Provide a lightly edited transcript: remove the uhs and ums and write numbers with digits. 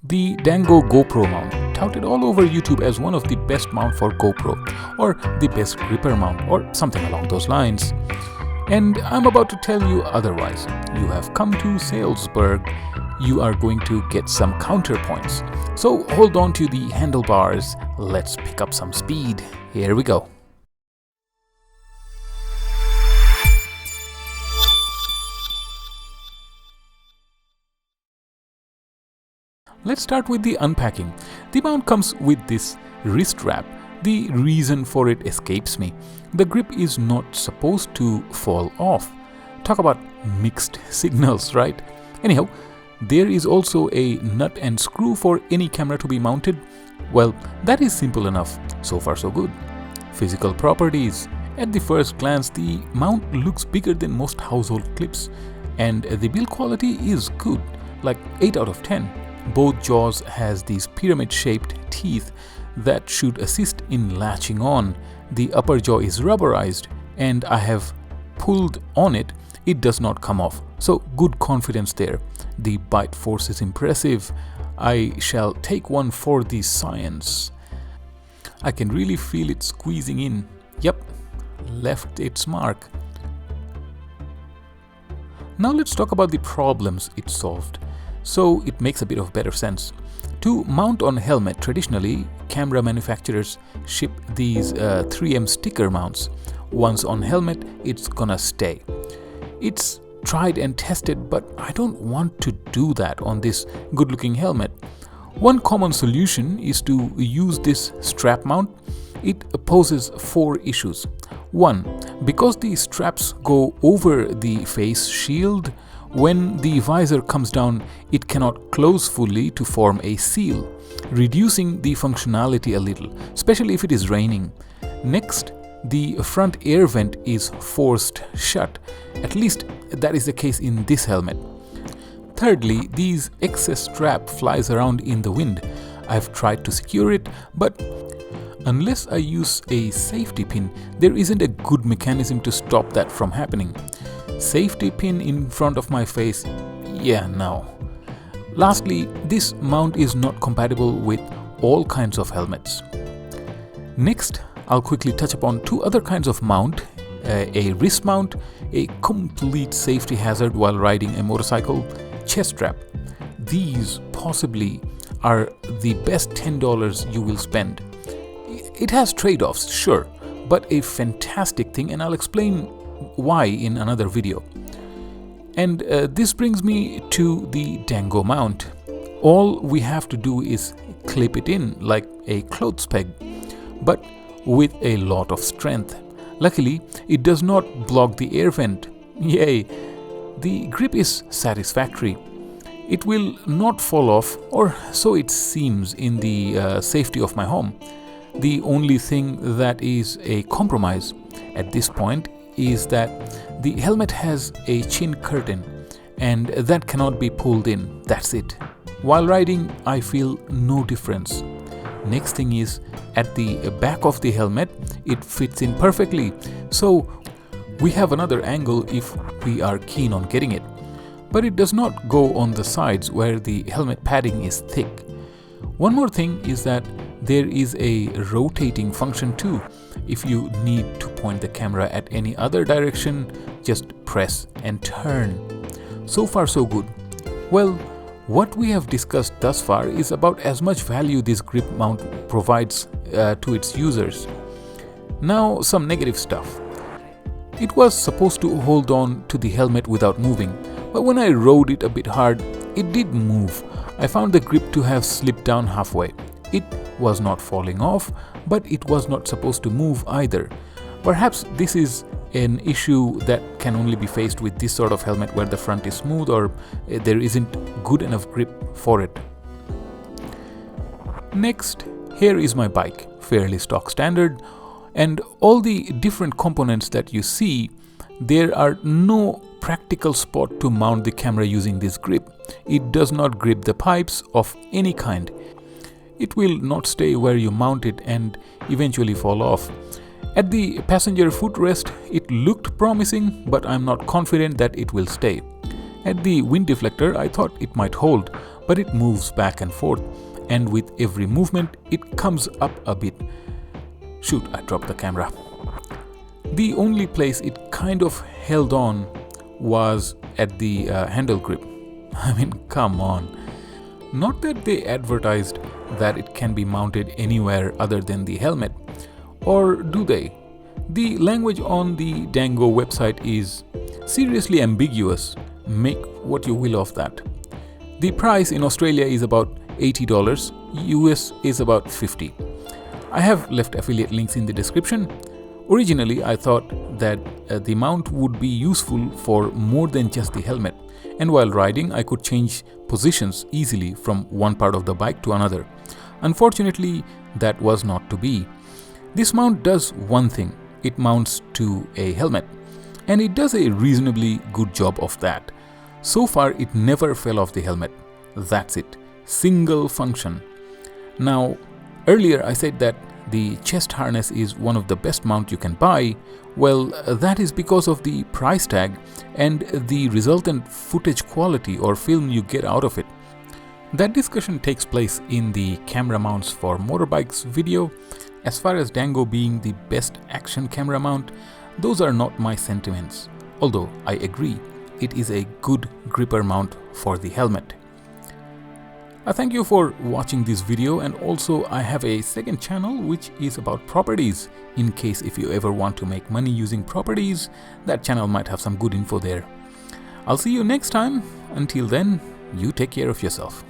The Dango GoPro mount, touted all over YouTube as one of the best mount for GoPro, or the best gripper mount, or something along those lines. And I'm about to tell you otherwise. You have come to Salesburg. You are going to get some counterpoints. So hold on to the handlebars. Let's pick up some speed. Here we go. Let's start with the unpacking. The mount comes with this wrist wrap. The reason for it escapes me. The grip is not supposed to fall off. Talk about mixed signals, right? Anyhow, there is also a nut and screw for any camera to be mounted. Well, that is simple enough. So far so good. Physical properties. At the first glance, the mount looks bigger than most household clips, and the build quality is good, like 8 out of 10. Both jaws has these pyramid-shaped teeth that should assist in latching on. The upper jaw is rubberized, and I have pulled on it. It does not come off, so good confidence there. The bite force is impressive. I shall take one for the science. I can really feel it squeezing in. Yep, left its mark. Now let's talk about the problems it solved, so it makes a bit of better sense. To mount on helmet, traditionally, camera manufacturers ship these 3M sticker mounts. Once on helmet, it's gonna stay. It's tried and tested, but I don't want to do that on this good-looking helmet. One common solution is to use this strap mount. It poses 4 issues. 1. Because the straps go over the face shield, when the visor comes down, it cannot close fully to form a seal, reducing the functionality a little, especially if it is raining. Next, the front air vent is forced shut. At least that is the case in this helmet. Thirdly, this excess strap flies around in the wind. I've tried to secure it, but unless I use a safety pin, there isn't a good mechanism to stop that from happening. Safety pin in front of my face? Yeah, no. Lastly, this mount is not compatible with all kinds of helmets. Next, I'll quickly touch upon 2 other kinds of mount. A wrist mount, a complete safety hazard while riding a motorcycle, chest strap. These possibly are the best $10 you will spend. It has trade-offs, sure, but a fantastic thing, and I'll explain why in another video. And this brings me to the Dango mount. All we have to do is clip it in like a clothes peg, but with a lot of strength. Luckily, it does not block the air vent. Yay! The grip is satisfactory. It will not fall off, or so it seems, in the safety of my home. The only thing that is a compromise at this point is that the helmet has a chin curtain, and that cannot be pulled in. That's it. While riding, I feel no difference. Next thing is, at the back of the helmet, it fits in perfectly. So we have another angle if we are keen on getting it. But it does not go on the sides where the helmet padding is thick. One more thing is that there is a rotating function too. If you need to point the camera at any other direction, just press and turn. So far so good. Well, what we have discussed thus far is about as much value this grip mount provides to its users. Now some negative stuff. It was supposed to hold on to the helmet without moving, but when I rode it a bit hard, it did move. I found the grip to have slipped down halfway. It was not falling off, but it was not supposed to move either. Perhaps this is an issue that can only be faced with this sort of helmet where the front is smooth or there isn't good enough grip for it. Next, here is my bike, fairly stock standard, and all the different components that you see, there are no practical spot to mount the camera using this grip. It does not grip the pipes of any kind. It will not stay where you mount it and eventually fall off. At the passenger footrest, it looked promising, but I'm not confident that it will stay. At the wind deflector, I thought it might hold, but it moves back and forth, and with every movement it comes up a bit. Shoot, I dropped the camera. The only place it kind of held on was at the handle grip. I mean, come on. Not that they advertised that it can be mounted anywhere other than the helmet. Or do they? The language on the Dango website is seriously ambiguous. Make what you will of that. The price in Australia is about $80, US is about $50. I have left affiliate links in the description. Originally, I thought that the mount would be useful for more than just the helmet, and while riding I could change positions easily from one part of the bike to another. Unfortunately, that was not to be. This mount does one thing: it mounts to a helmet, and it does a reasonably good job of that. So far it never fell off the helmet. That's it. Single function. Now, earlier I said that the chest harness is one of the best mount you can buy. Well, that is because of the price tag and the resultant footage quality or film you get out of it. That discussion takes place in the camera mounts for motorbikes video. As far as Dango being the best action camera mount, those are not my sentiments. Although I agree, it is a good gripper mount for the helmet. I thank you for watching this video, and also I have a second channel which is about properties. In case if you ever want to make money using properties, that channel might have some good info there. I'll see you next time. Until then, you take care of yourself.